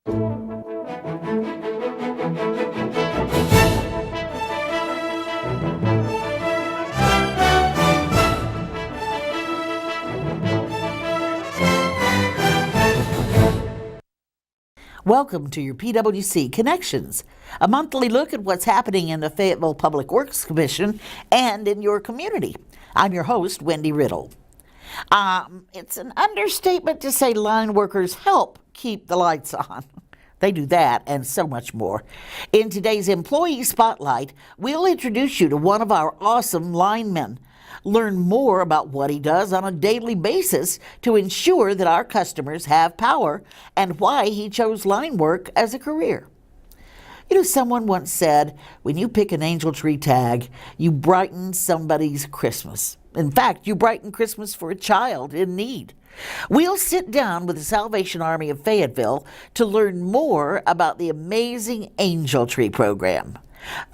Welcome to your PWC Connections, a monthly look at what's happening in the Fayetteville Public Works Commission and in your community. I'm your host, Wendy Riddle. It's an understatement to say line workers help keep the lights on. They do that and so much more. In today's Employee Spotlight, we'll introduce you to one of our awesome linemen. Learn more about what he does on a daily basis to ensure that our customers have power and why he chose line work as a career. You know, someone once said, when you pick an angel tree tag, you brighten somebody's Christmas. In fact, you brighten Christmas for a child in need. We'll sit down with the Salvation Army of Fayetteville to learn more about the amazing Angel Tree program.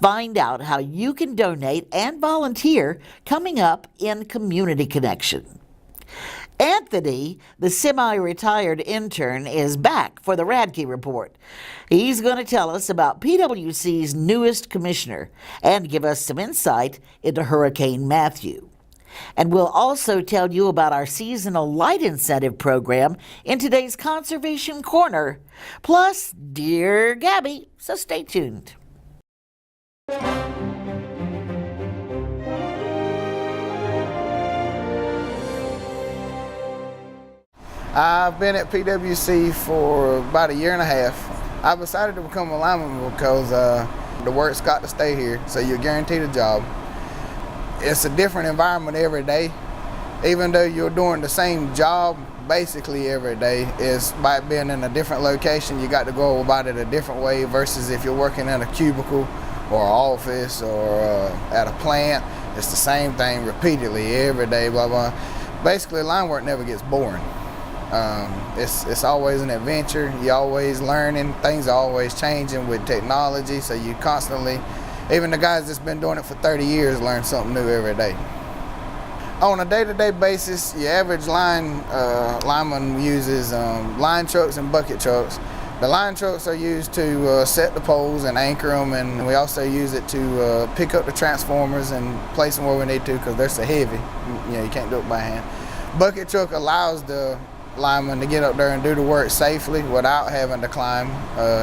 Find out how you can donate and volunteer coming up in Community Connection. Anthony, the semi-retired intern, is back for the Raptor Report. He's going to tell us about PWC's newest commissioner and give us some insight into Hurricane Matthew. And we'll also tell you about our seasonal light incentive program in today's Conservation Corner. Plus, Dear Gaby, so stay tuned. I've been at PWC for about a year and a half. I decided to become a lineman because the work's got to stay here, so you're guaranteed a job. It's a different environment every day. Even though you're doing the same job basically every day, it's by being in a different location, you got to go about it a different way versus if you're working in a cubicle or an office or at a plant. It's the same thing repeatedly every day, blah, blah. Basically, line work never gets boring. It's always an adventure. You're always learning. Things are always changing with technology, so you constantly, even the guys that's been doing it for 30 years, learn something new every day. On a day-to-day basis, your average lineman uses line trucks and bucket trucks. The line trucks are used to set the poles and anchor them, and we also use it to pick up the transformers and place them where we need to because they're so heavy. You can't do it by hand. Bucket truck allows the lineman to get up there and do the work safely without having to climb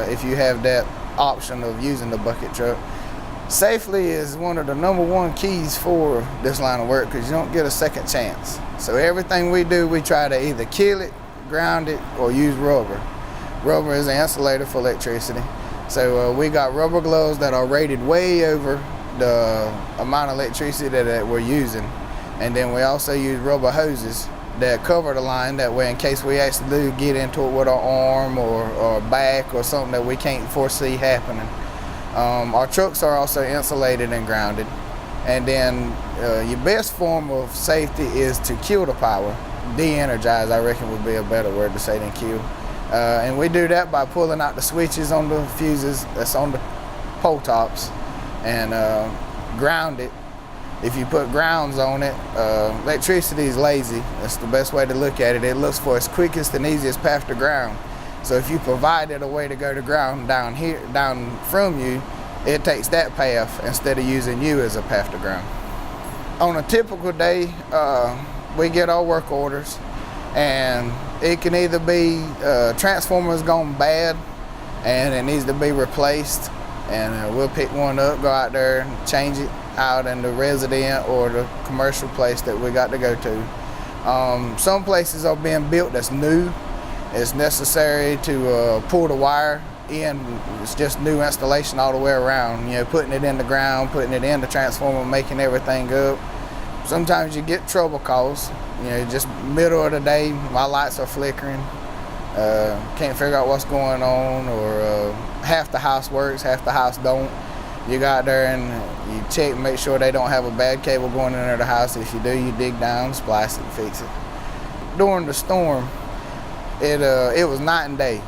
if you have that option of using the bucket truck. Safely is one of the #1 keys for this line of work because you don't get a second chance. So everything we do, we try to either kill it, ground it, or use rubber. Rubber is an insulator for electricity. So we got rubber gloves that are rated way over the amount of electricity that we're using. And then we also use rubber hoses that cover the line, that way in case we actually do get into it with our arm or back or something that we can't foresee happening. Our trucks are also insulated and grounded. And then your best form of safety is to kill the power. De-energize, I reckon, would be a better word to say than kill. And we do that by pulling out the switches on the fuses that's on the pole tops and ground it. If you put grounds on it, electricity is lazy. That's the best way to look at it. It looks for its quickest and easiest path to ground. So if you provided a way to go to ground down from you, it takes that path instead of using you as a path to ground. On a typical day, we get our work orders, and it can either be transformers gone bad and it needs to be replaced, and we'll pick one up, go out there and change it out in the resident or the commercial place that we got to go to. Some places are being built that's new. It's necessary to pull the wire in. It's just new installation all the way around. You know, putting it in the ground, putting it in the transformer, making everything up. Sometimes you get trouble calls. You know, just middle of the day, my lights are flickering. Can't figure out what's going on, or half the house works, half the house don't. You go out there and you check and make sure they don't have a bad cable going into the house. If you do, you dig down, splice it, fix it. During the storm, it was night and day.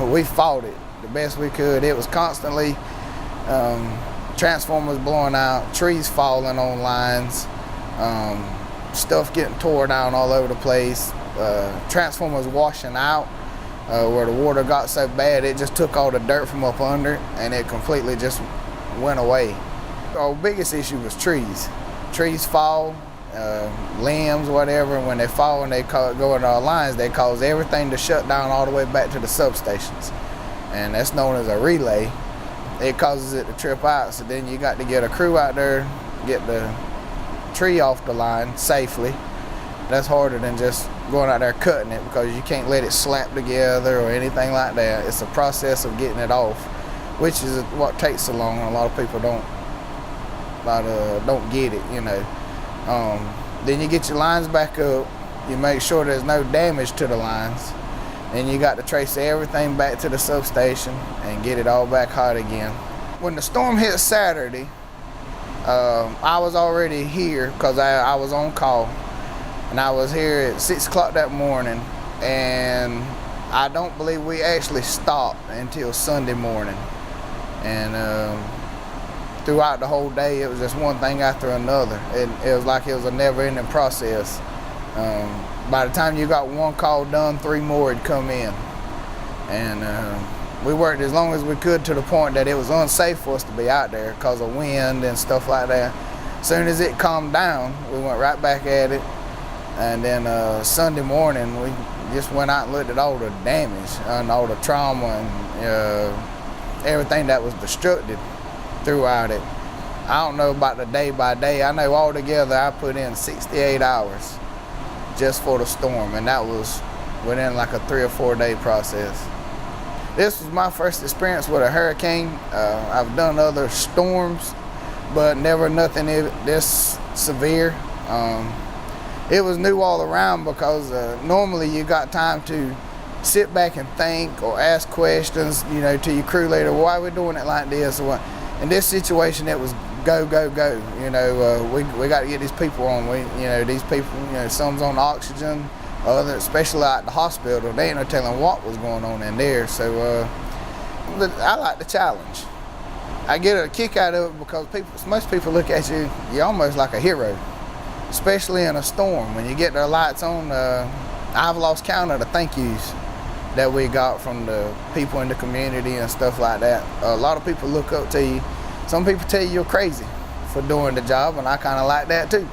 We fought it the best we could. It was constantly transformers blowing out, trees falling on lines, stuff getting tore down all over the place, transformer was washing out, where the water got so bad it just took all the dirt from up under it, and it completely just went away. Our biggest issue was trees. Trees fall, limbs, whatever, and when they fall and they go into our lines, they cause everything to shut down all the way back to the substations. And that's known as a relay. It causes it to trip out, so then you got to get a crew out there, get the tree off the line safely. That's harder than just going out there cutting it, because you can't let it slap together or anything like that. It's a process of getting it off, which is what takes so long. A lot of people don't get it, you know. Then you get your lines back up, you make sure there's no damage to the lines, and you got to trace everything back to the substation and get it all back hot again. When the storm hit Saturday, I was already here because I was on call, and I was here at 6 o'clock that morning, and I don't believe we actually stopped until Sunday morning. And throughout the whole day, it was just one thing after another. It was like it was a never-ending process. By the time you got one call done, 3 more had come in. And we worked as long as we could, to the point that it was unsafe for us to be out there because of wind and stuff like that. As soon as it calmed down, we went right back at it. And then Sunday morning, we just went out and looked at all the damage and all the trauma and everything that was destructed throughout it. I don't know about the day by day. I know altogether I put in 68 hours just for the storm, and that was within like a 3 or 4 day process. This was my first experience with a hurricane. I've done other storms, but never nothing this severe. It was new all around, because normally you got time to sit back and think or ask questions, you know, to your crew leader. Why are we doing it like this? Or what? In this situation, it was go, go, go. You know, we got to get these people on. These people, some's on oxygen, especially at the hospital. They ain't no telling what was going on in there. So I like the challenge. I get a kick out of it because most people look at you, you're almost like a hero, especially in a storm. When you get their lights on, I've lost count of the thank yous that we got from the people in the community and stuff like that. A lot of people look up to you. Some people tell you you're crazy for doing the job, and I kind of like that too.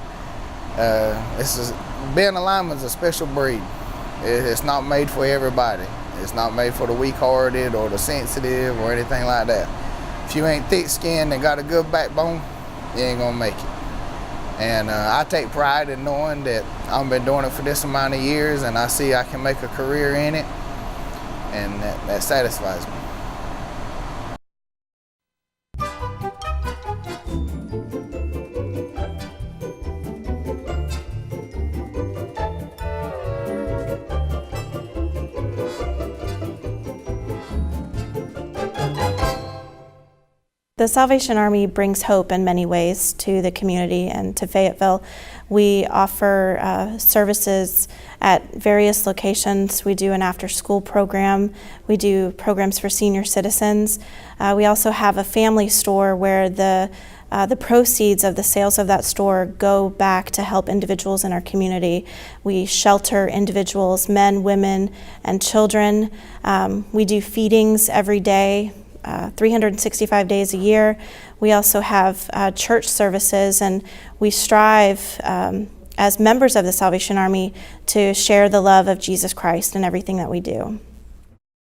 Being a lineman's a special breed. It's not made for everybody. It's not made for the weak-hearted or the sensitive or anything like that. If you ain't thick-skinned and got a good backbone, you ain't gonna make it. And I take pride in knowing that I've been doing it for this amount of years, and I see I can make a career in it, and that satisfies me. The Salvation Army brings hope in many ways to the community and to Fayetteville. We offer services at various locations. We do an after-school program. We do programs for senior citizens. We also have a family store where the proceeds of the sales of that store go back to help individuals in our community. We shelter individuals, men, women, and children. We do feedings every day. 365 days a year. We also have church services, and we strive as members of the Salvation Army to share the love of Jesus Christ in everything that we do.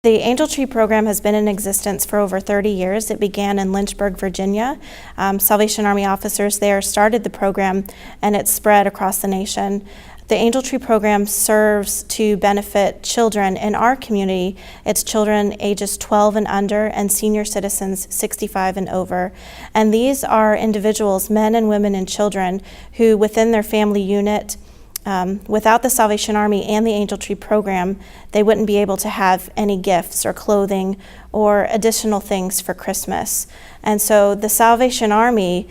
The Angel Tree program has been in existence for over 30 years. It began in Lynchburg, Virginia. Salvation Army officers there started the program, and it's spread across the nation. The Angel Tree program serves to benefit children in our community. It's children ages 12 and under and senior citizens 65 and over. And these are individuals, men and women and children, who within their family unit, without the Salvation Army and the Angel Tree program, they wouldn't be able to have any gifts or clothing or additional things for Christmas. And so the Salvation Army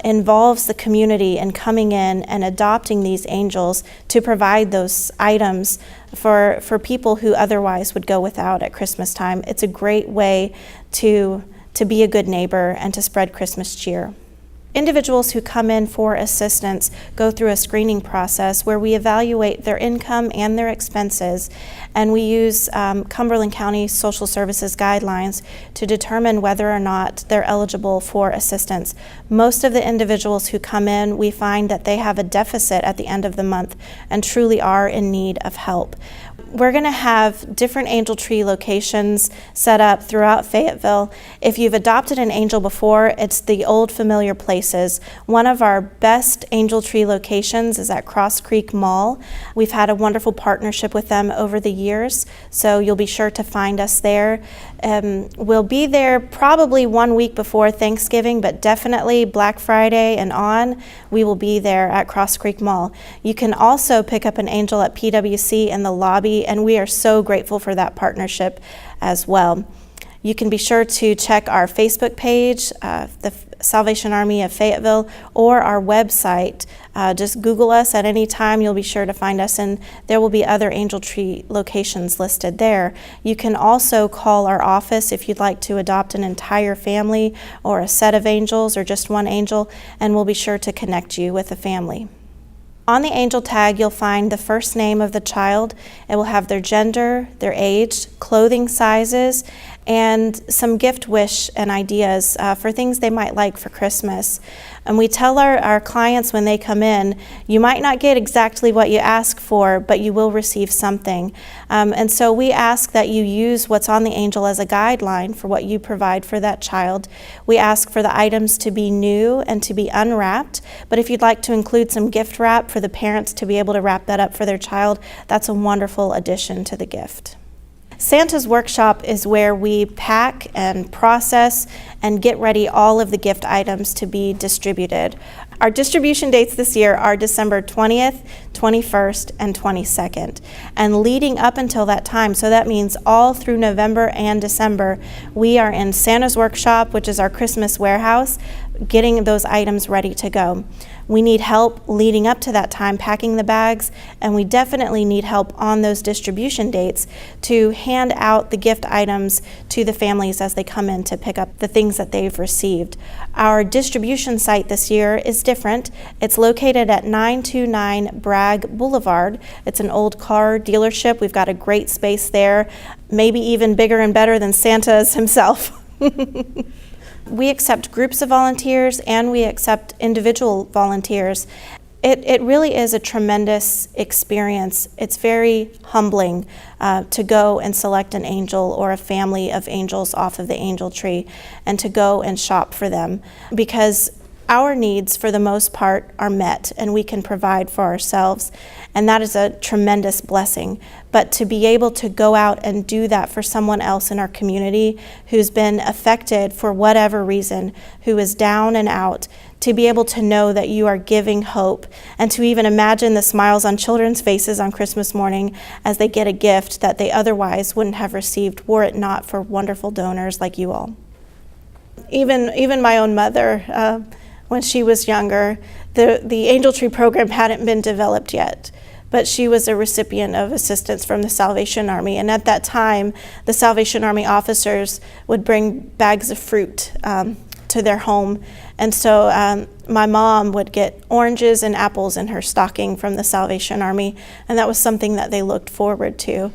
involves the community in coming in and adopting these angels to provide those items for people who otherwise would go without at Christmas time. It's a great way to be a good neighbor and to spread Christmas cheer. Individuals who come in for assistance go through a screening process where we evaluate their income and their expenses, and we use Cumberland County Social Services guidelines to determine whether or not they're eligible for assistance. Most of the individuals who come in, we find that they have a deficit at the end of the month and truly are in need of help. We're going to have different angel tree locations set up throughout Fayetteville. If you've adopted an angel before, it's the old familiar places. One of our best angel tree locations is at Cross Creek Mall. We've had a wonderful partnership with them over the years, so you'll be sure to find us there. We'll be there probably 1 week before Thanksgiving, but definitely Black Friday and on, we will be there at Cross Creek Mall. You can also pick up an angel at PWC in the lobby, and we are so grateful for that partnership as well. You can be sure to check our Facebook page, the Salvation Army of Fayetteville, or our website. Just Google us at any time. You'll be sure to find us, and there will be other angel tree locations listed there. You can also call our office if you'd like to adopt an entire family or a set of angels or just one angel, and we'll be sure to connect you with a family. On the angel tag, you'll find the first name of the child. It will have their gender, their age, clothing sizes, and some gift wish and ideas for things they might like for Christmas. And we tell our clients when they come in, you might not get exactly what you ask for, but you will receive something. And so we ask that you use what's on the angel as a guideline for what you provide for that child. We ask for the items to be new and to be unwrapped, but if you'd like to include some gift wrap for the parents to be able to wrap that up for their child, that's a wonderful addition to the gift. Santa's Workshop is where we pack and process and get ready all of the gift items to be distributed. Our distribution dates this year are December 20th, 21st, and 22nd. And leading up until that time, so that means all through November and December, we are in Santa's Workshop, which is our Christmas warehouse, getting those items ready to go. We need help leading up to that time packing the bags, and we definitely need help on those distribution dates to hand out the gift items to the families as they come in to pick up the things that they've received. Our distribution site this year is different. It's located at 929 Bragg Boulevard. It's an old car dealership. We've got a great space there, maybe even bigger and better than Santa's himself. We accept groups of volunteers and we accept individual volunteers. It really is a tremendous experience. It's very humbling to go and select an angel or a family of angels off of the angel tree and to go and shop for them, because our needs for the most part are met and we can provide for ourselves, and that is a tremendous blessing. But to be able to go out and do that for someone else in our community who's been affected for whatever reason, who is down and out, to be able to know that you are giving hope, and to even imagine the smiles on children's faces on Christmas morning as they get a gift that they otherwise wouldn't have received were it not for wonderful donors like you all. Even my own mother, when she was younger, the Angel Tree program hadn't been developed yet, but she was a recipient of assistance from the Salvation Army. And at that time, the Salvation Army officers would bring bags of fruit to their home. And so my mom would get oranges and apples in her stocking from the Salvation Army, and that was something that they looked forward to.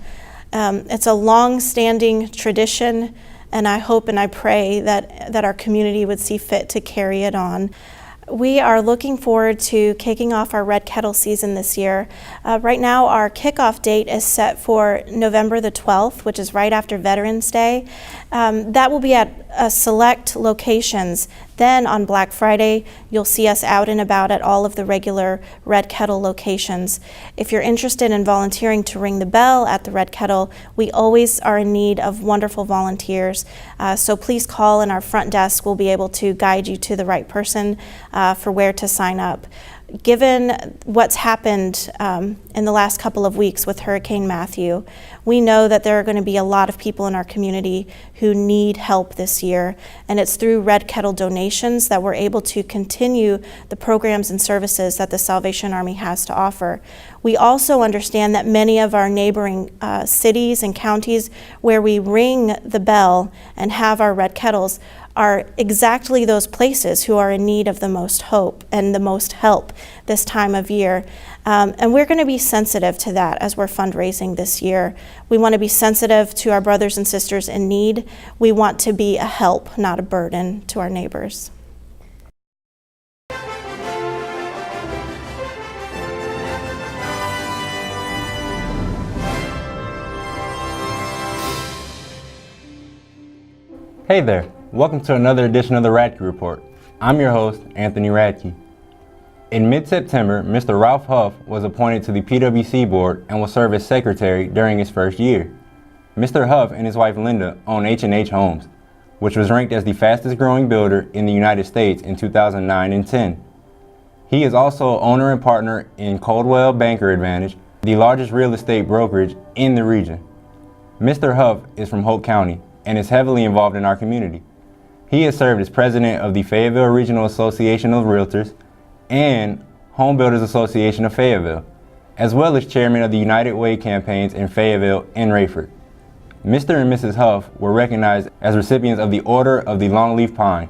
It's a long-standing tradition, and I hope and I pray that our community would see fit to carry it on. We are looking forward to kicking off our Red Kettle season this year. Right now, our kickoff date is set for November the 12th, which is right after Veterans Day. That will be at select locations. Then on Black Friday, you'll see us out and about at all of the regular Red Kettle locations. If you're interested in volunteering to ring the bell at the Red Kettle, we always are in need of wonderful volunteers. So please call, and our front desk will be able to guide you to the right person for where to sign up. Given what's happened in the last couple of weeks with Hurricane Matthew, we know that there are going to be a lot of people in our community who need help this year, and it's through Red Kettle donations that we're able to continue the programs and services that the Salvation Army has to offer. We also understand that many of our neighboring cities and counties where we ring the bell and have our Red Kettles are exactly those places who are in need of the most hope and the most help this time of year. And we're going to be sensitive to that as we're fundraising this year. We want to be sensitive to our brothers and sisters in need. We want to be a help, not a burden to our neighbors. Hey there, welcome to another edition of the Raptor Report. I'm your host, Anthony Radke. In mid-September, Mr. Ralph Huff was appointed to the PWC board and will serve as secretary during his first year. Mr. Huff and his wife Linda own H&H Homes, which was ranked as the fastest growing builder in the United States in 2009 and 10. He is also owner and partner in Coldwell Banker Advantage, the largest real estate brokerage in the region. Mr. Huff is from Hope County and is heavily involved in our community. He has served as president of the Fayetteville Regional Association of Realtors and Home Builders Association of Fayetteville, as well as chairman of the United Way campaigns in Fayetteville and Rayford. Mr. and Mrs. Huff were recognized as recipients of the Order of the Longleaf Pine,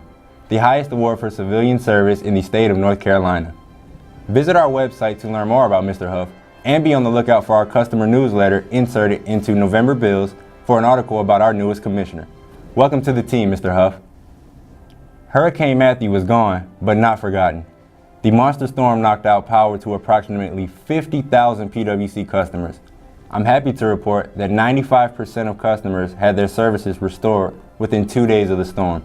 the highest award for civilian service in the state of North Carolina. Visit our website to learn more about Mr. Huff and be on the lookout for our customer newsletter inserted into November bills for an article about our newest commissioner. Welcome to the team, Mr. Huff. Hurricane Matthew was gone, but not forgotten. The monster storm knocked out power to approximately 50,000 PWC customers. I'm happy to report that 95% of customers had their services restored within 2 days of the storm.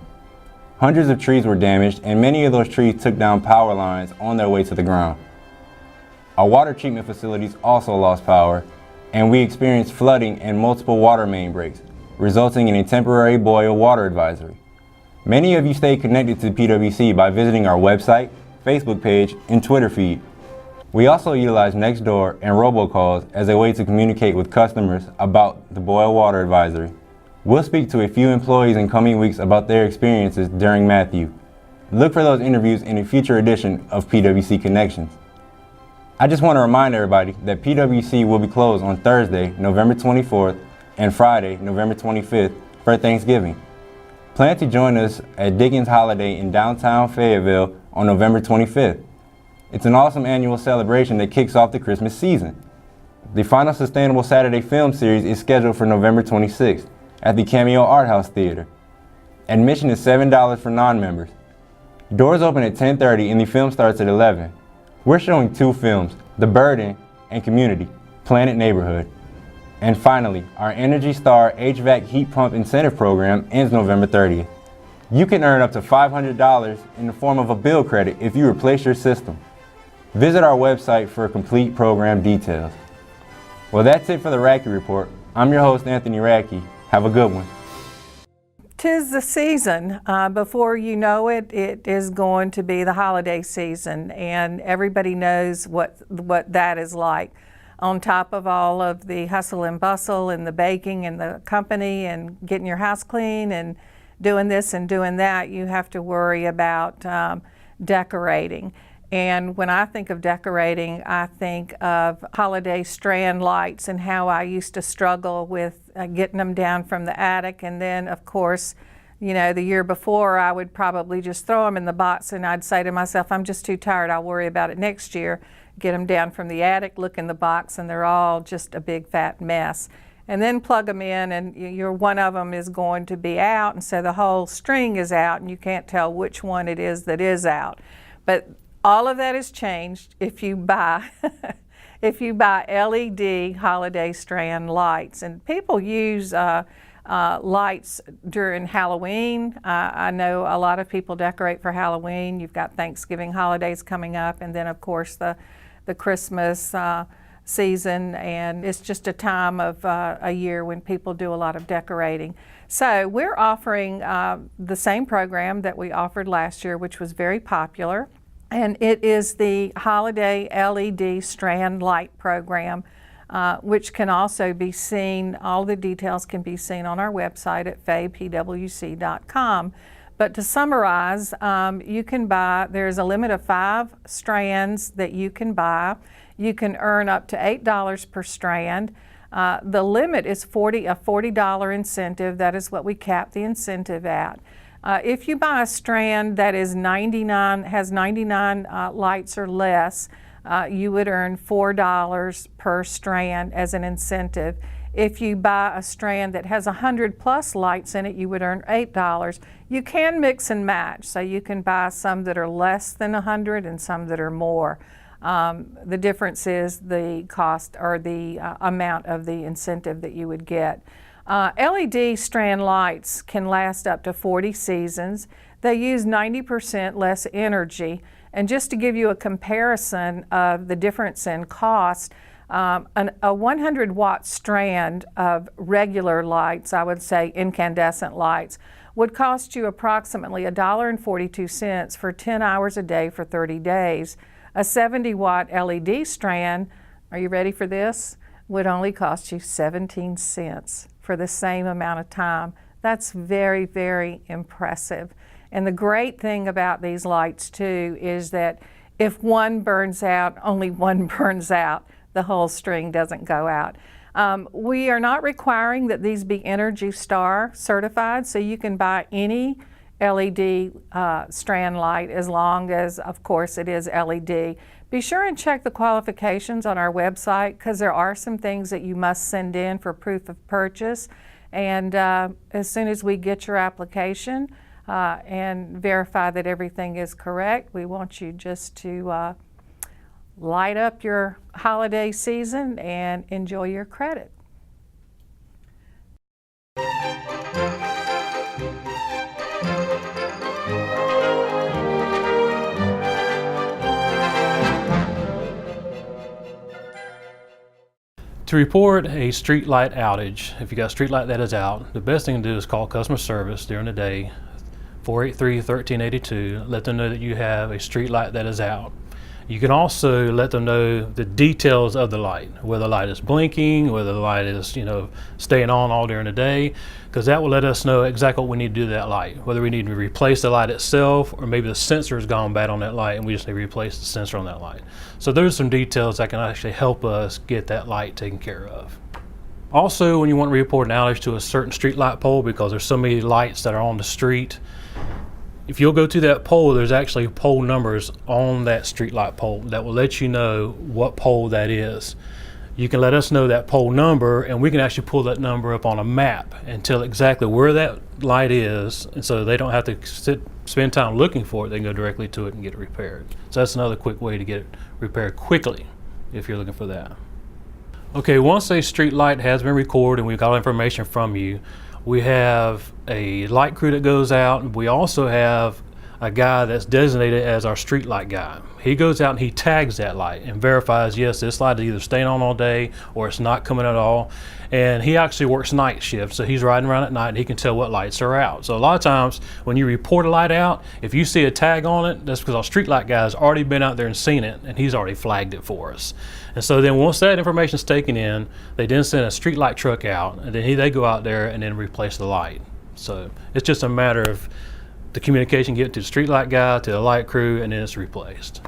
Hundreds of trees were damaged, and many of those trees took down power lines on their way to the ground. Our water treatment facilities also lost power, and we experienced flooding and multiple water main breaks, resulting in a temporary boil water advisory. Many of you stayed connected to PWC by visiting our website, Facebook page, and Twitter feed. We also utilize Nextdoor and robocalls as a way to communicate with customers about the boil water advisory. We'll speak to a few employees in coming weeks about their experiences during Matthew. Look for those interviews in a future edition of PWC Connections. I just want to remind everybody that PWC will be closed on Thursday, November 24th and Friday, November 25th for Thanksgiving. Plan to join us at Dickens Holiday in downtown Fayetteville on November 25th. It's an awesome annual celebration that kicks off the Christmas season. The final Sustainable Saturday film series is scheduled for November 26th at the Cameo Art House Theater. Admission is $7 for non-members. Doors open at 10:30 and the film starts at 11. We're showing 2 films, The Burden and Community, Planet Neighborhood. And finally, our Energy Star HVAC heat pump incentive program ends November 30th. You can earn up to $500 in the form of a bill credit if you replace your system. Visit our website for complete program details. Well, that's it for the Radke Report. I'm your host, Anthony Radke. Have a good one. 'Tis the season. Before you know it, it is going to be the holiday season, and everybody knows what that is like. On top of all of the hustle and bustle and the baking and the company and getting your house clean and doing this and doing that, you have to worry about decorating. And when I think of decorating, I think of holiday Strand lights and how I used to struggle with getting them down from the attic. And then, of course, you know, the year before, I would probably just throw them in the box and I'd say to myself, I'm just too tired, I'll worry about it next year. Get them down from the attic, look in the box, and they're all just a big fat mess. And then plug them in, and one of them is going to be out, and so the whole string is out, and you can't tell which one it is that is out. But all of that has changed if you buy LED holiday Strand lights. And people use lights during Halloween. I know a lot of people decorate for Halloween. You've got Thanksgiving holidays coming up, and then of course the Christmas season, and it's just a time of a year when people do a lot of decorating. So we're offering the same program that we offered last year, which was very popular. And it is the Holiday LED Strand Light Program, which can also be seen, all the details can be seen on our website at faypwc.com. But to summarize, you can buy, there's a limit of 5 strands that you can buy. You can earn up to $8 per strand. The limit is a $40 incentive. That is what we cap the incentive at. If you buy a Strand that is 99, has 99 lights or less, you would earn $4 per strand as an incentive. If you buy a Strand that has 100 plus lights in it, you would earn $8. You can mix and match, so you can buy some that are less than 100 and some that are more. The difference is the cost or the amount of the incentive that you would get. LED Strand lights can last up to 40 seasons. They use 90% less energy. And just to give you a comparison of the difference in cost, a 100-watt strand of regular lights, I would say incandescent lights, would cost you approximately $1.42 for 10 hours a day for 30 days. A 70-watt LED strand, are you ready for this, would only cost you 17 cents for the same amount of time. That's very, very impressive. And the great thing about these lights too is that if one burns out, only one burns out. The whole string doesn't go out. We are not requiring that these be Energy Star certified, so you can buy any LED strand light as long as, of course, it is LED. Be sure and check the qualifications on our website because there are some things that you must send in for proof of purchase. And as soon as we get your application and verify that everything is correct, we want you just to light up your holiday season and enjoy your credit. To report a street light outage, if you got a street light that is out, the best thing to do is call customer service during the day, 483-1382. Let them know that you have a street light that is out. You can also let them know the details of the light, whether the light is blinking, whether the light is, staying on all during the day, because that will let us know exactly what we need to do to that light, whether we need to replace the light itself or maybe the sensor has gone bad on that light and we just need to replace the sensor on that light. So there's some details that can actually help us get that light taken care of. Also, when you want to report an outage to a certain street light pole, because there's so many lights that are on the street, if you'll go to that pole, there's actually pole numbers on that street light pole that will let you know what pole that is. You can let us know that pole number and we can actually pull that number up on a map and tell exactly where that light is, and so they don't have to spend time looking for it. They can go directly to it and get it repaired. So that's another quick way to get it repaired quickly if you're looking for that. Okay, once a street light has been recorded and we've got information from you, we have a light crew that goes out. We also have a guy that's designated as our street light guy. He goes out and he tags that light and verifies, yes, this light is either staying on all day or it's not coming at all. And he actually works night shift, so he's riding around at night and he can tell what lights are out. So a lot of times when you report a light out, if you see a tag on it, that's because our street light guy's already been out there and seen it and he's already flagged it for us. And so then once that information is taken in, they then send a street light truck out and then they go out there and then replace the light. So it's just a matter of the communication getting to the street light guy, to the light crew, and then it's replaced.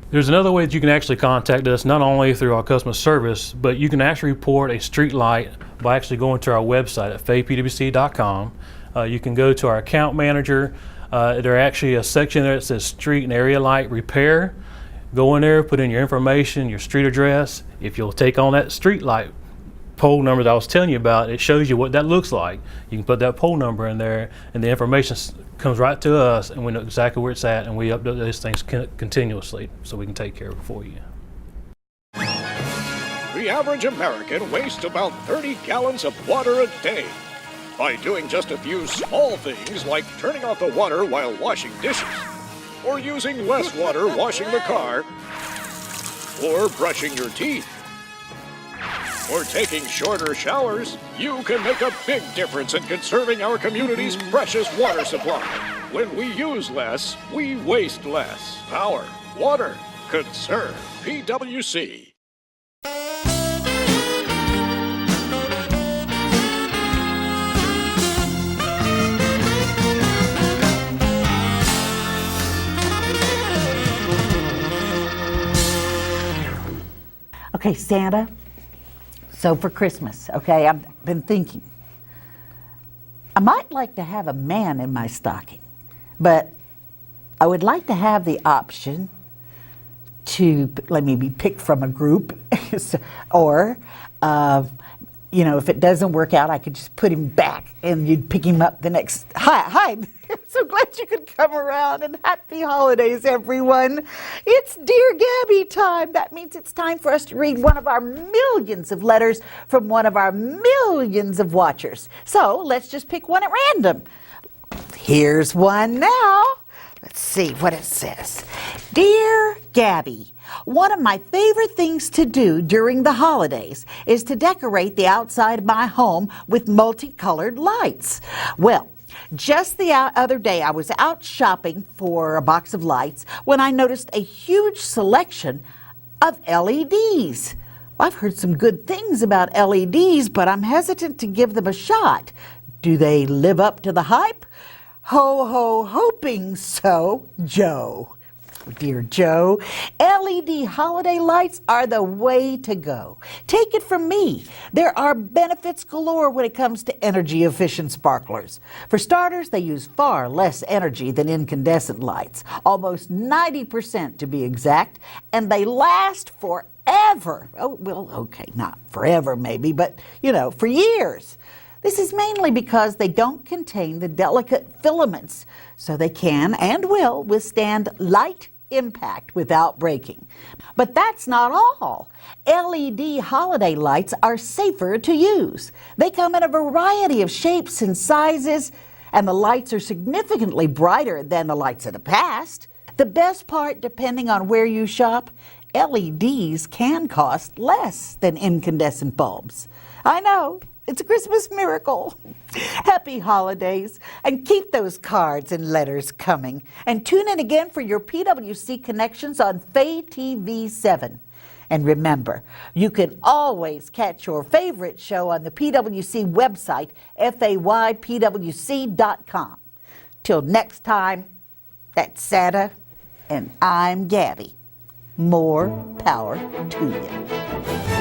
There's another way that you can actually contact us, not only through our customer service, but you can actually report a street light by actually going to our website at faypwc.com. You can go to our account manager. There's actually a section there that says street and area light repair. Go in there, put in your information, your street address. If you'll take on that street light pole number that I was telling you about, it shows you what that looks like. You can put that pole number in there and the information comes right to us and we know exactly where it's at, and we update those things continuously so we can take care of it for you. The average American wastes about 30 gallons of water a day. By doing just a few small things like turning off the water while washing dishes, or using less water washing the car, or brushing your teeth, or taking shorter showers, you can make a big difference in conserving our community's precious water supply. When we use less, we waste less. Power, water, conserve. PWC. Okay, Santa. So for Christmas, okay, I've been thinking. I might like to have a man in my stocking, but I would like to have the option to let me be picked from a group, or if it doesn't work out, I could just put him back and you'd pick him up the next. Hi. I'm so glad you could come around, and happy holidays, everyone. It's Dear Gaby time. That means it's time for us to read one of our millions of letters from one of our millions of watchers. So let's just pick one at random. Here's one now. Let's see what it says. Dear Gaby, one of my favorite things to do during the holidays is to decorate the outside of my home with multicolored lights. Well, just the other day I was out shopping for a box of lights when I noticed a huge selection of LEDs. I've heard some good things about LEDs, but I'm hesitant to give them a shot. Do they live up to the hype? Ho, ho, hoping so, Joe. Dear Joe, LED holiday lights are the way to go. Take it from me. There are benefits galore when it comes to energy-efficient sparklers. For starters, they use far less energy than incandescent lights, almost 90% to be exact, and they last forever. Oh, well, okay, not forever maybe, but, for years. This is mainly because they don't contain the delicate filaments, so they can and will withstand light impact without breaking. But that's not all. LED holiday lights are safer to use. They come in a variety of shapes and sizes, and the lights are significantly brighter than the lights of the past. The best part, depending on where you shop, LEDs can cost less than incandescent bulbs. I know. It's a Christmas miracle. Happy holidays, and keep those cards and letters coming. And tune in again for your PWC Connections on Fayetteville 7. And remember, you can always catch your favorite show on the PWC website, faypwc.com. Till next time, that's Santa, and I'm Gaby. More power to you.